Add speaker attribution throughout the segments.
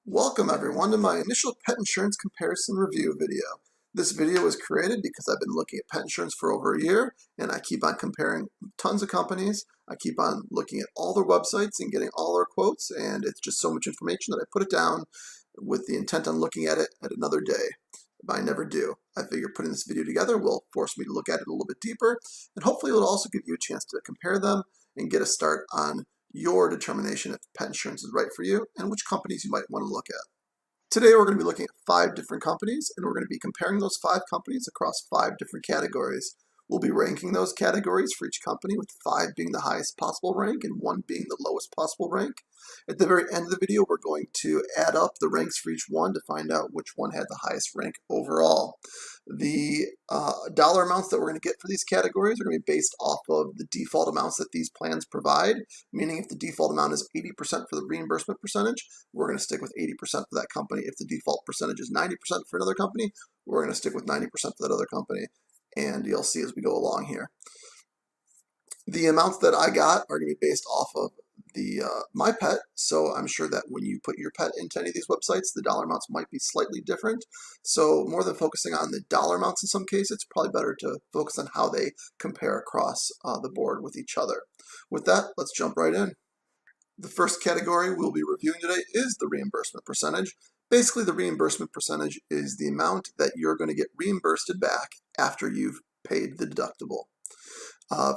Speaker 1: Welcome everyone to my initial pet insurance comparison review video. This video was created because I've been looking at pet insurance for over a year and I keep on comparing tons of companies. I keep on looking at all their websites and getting all their quotes, and it's just so much information that I put it down with the intent on looking at it at another day. But I never do. I figure putting this video together will force me to look at it a little bit deeper, and hopefully it'll also give you a chance to compare them and get a start on your determination if pet insurance is right for you and which companies you might want to look at. Today we're going to be looking at 5 different companies, and we're going to be comparing those 5 companies across 5 different categories. We'll be ranking those categories for each company, with 5 being the highest possible rank and 1 being the lowest possible rank. At the very end of the video, we're going to add up the ranks for each one to find out which one had the highest rank overall. The dollar amounts that we're going to get for these categories are going to be based off of the default amounts that these plans provide, meaning if the default amount is 80% for the reimbursement percentage, we're going to stick with 80% for that company. If the default percentage is 90% for another company, we're going to stick with 90% for that other company. And you'll see as we go along here. The amounts that I got are going to be based off of the my pet, so I'm sure that when you put your pet into any of these websites, the dollar amounts might be slightly different. So more than focusing on the dollar amounts in some cases, it's probably better to focus on how they compare across the board with each other. With that, let's jump right in. The first category we'll be reviewing today is the reimbursement percentage. Basically, the reimbursement percentage is the amount that you're going to get reimbursed back after you've paid the deductible.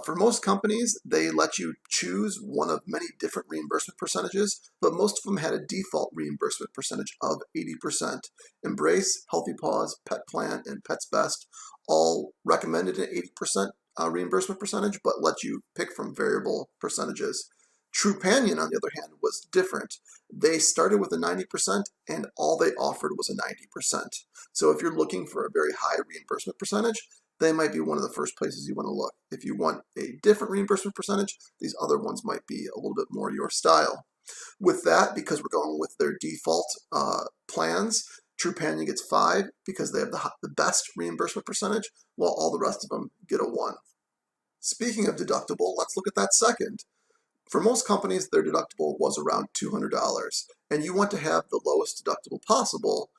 Speaker 1: For most companies, they let you choose one of many different reimbursement percentages, but most of them had a default reimbursement percentage of 80%. Embrace, Healthy Paws, Pet Plan, and Pets Best all recommended an 80% reimbursement percentage, but let you pick from variable percentages. Trupanion, on the other hand, was different. They started with a 90% and all they offered was a 90%. So if you're looking for a very high reimbursement percentage, they might be one of the first places you want to look. If you want a different reimbursement percentage, these other ones might be a little bit more your style. With that, because we're going with their default plans, Trupanion gets 5 because they have the best reimbursement percentage, while all the rest of them get a 1. Speaking of deductible, let's look at that second. For most companies, their deductible was around $200, and you want to have the lowest deductible possible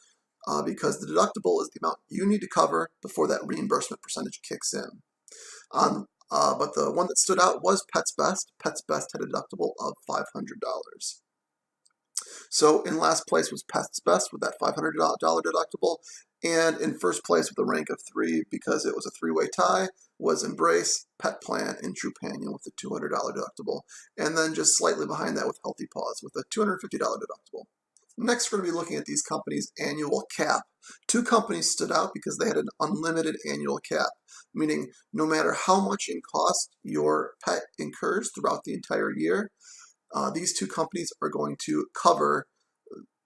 Speaker 1: because the deductible is the amount you need to cover before that reimbursement percentage kicks in. But the one that stood out was Pets Best. Pets Best had a deductible of $500. So in last place was Pets Best with that $500 deductible, and in first place with a rank of 3, because it was a 3-way tie, was Embrace, Pet Plan, and Trupanion with a $200 deductible, and then just slightly behind that with Healthy Paws with a $250 deductible. Next, we're going to be looking at these companies' annual cap. 2 companies stood out because they had an unlimited annual cap, meaning no matter how much in cost your pet incurs throughout the entire year, these 2 companies are going to cover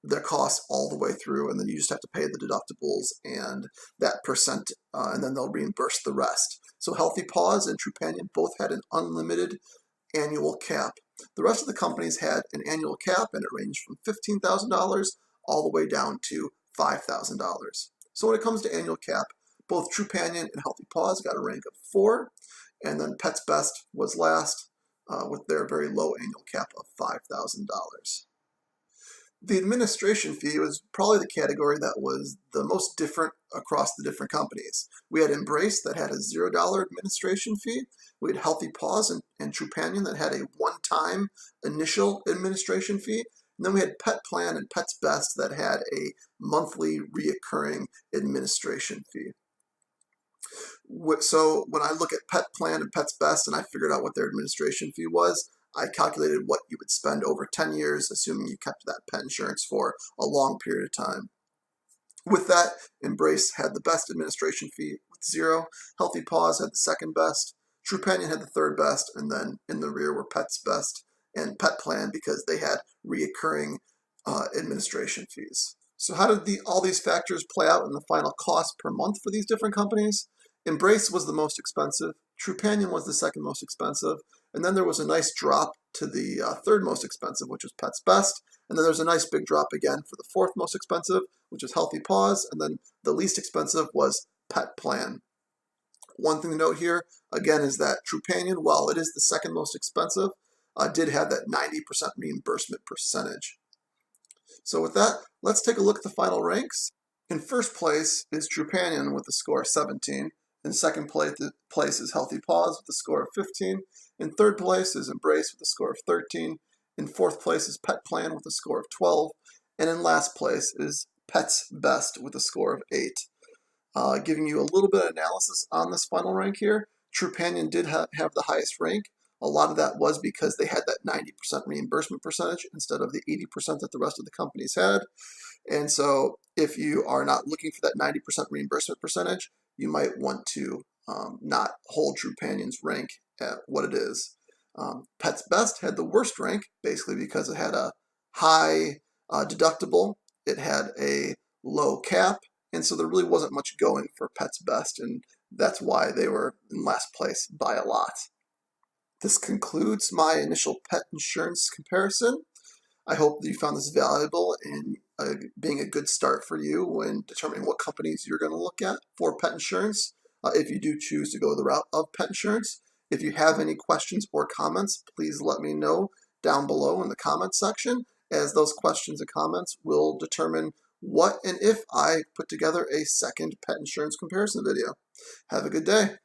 Speaker 1: their costs all the way through, and then you just have to pay the deductibles and that percent, and then they'll reimburse the rest. So Healthy Paws and Trupanion both had an unlimited annual cap. The rest of the companies had an annual cap, and it ranged from $15,000 all the way down to $5,000. So when it comes to annual cap, both Trupanion and Healthy Paws got a rank of 4, and then Pets Best was last with their very low annual cap of $5,000. The administration fee was probably the category that was the most different across the different companies. We had Embrace that had a $0 administration fee. We had Healthy Paws and Trupanion that had a one-time initial administration fee. And then we had Pet Plan and Pets Best that had a monthly reoccurring administration fee. So when I look at Pet Plan and Pets Best and I figured out what their administration fee was, I calculated what you would spend over 10 years, assuming you kept that pet insurance for a long period of time. With that, Embrace had the best administration fee with 0. Healthy Paws had the second best. Trupanion had the third best, and then in the rear were Pets Best and Pet Plan because they had reoccurring administration fees. So how did all these factors play out in the final cost per month for these different companies? Embrace was the most expensive. Trupanion was the second most expensive. And then there was a nice drop to the third most expensive, which was Pets Best. And then there's a nice big drop again for the fourth most expensive, which is Healthy Paws. And then the least expensive was Pet Plan. One thing to note here, again, is that Trupanion, while it is the second most expensive, did have that 90% reimbursement percentage. So with that, let's take a look at the final ranks. In first place is Trupanion with a score of 17. In second place is Healthy Paws with a score of 15. In third place is Embrace with a score of 13. In fourth place is Pet Plan with a score of 12. And in last place is Pets Best with a score of 8. Giving you a little bit of analysis on this final rank here, Trupanion did have the highest rank. A lot of that was because they had that 90% reimbursement percentage instead of the 80% that the rest of the companies had. And so if you are not looking for that 90% reimbursement percentage, you might want to not hold Trupanion's rank at what it is. Pets Best had the worst rank, basically because it had a high deductible, it had a low cap, and so there really wasn't much going for Pets Best, and that's why they were in last place by a lot. This concludes my initial pet insurance comparison. I hope that you found this valuable and being a good start for you when determining what companies you're going to look at for pet insurance, if you do choose to go the route of pet insurance. If you have any questions or comments, please let me know down below in the comments section, as those questions and comments will determine what and if I put together a second pet insurance comparison video. Have a good day.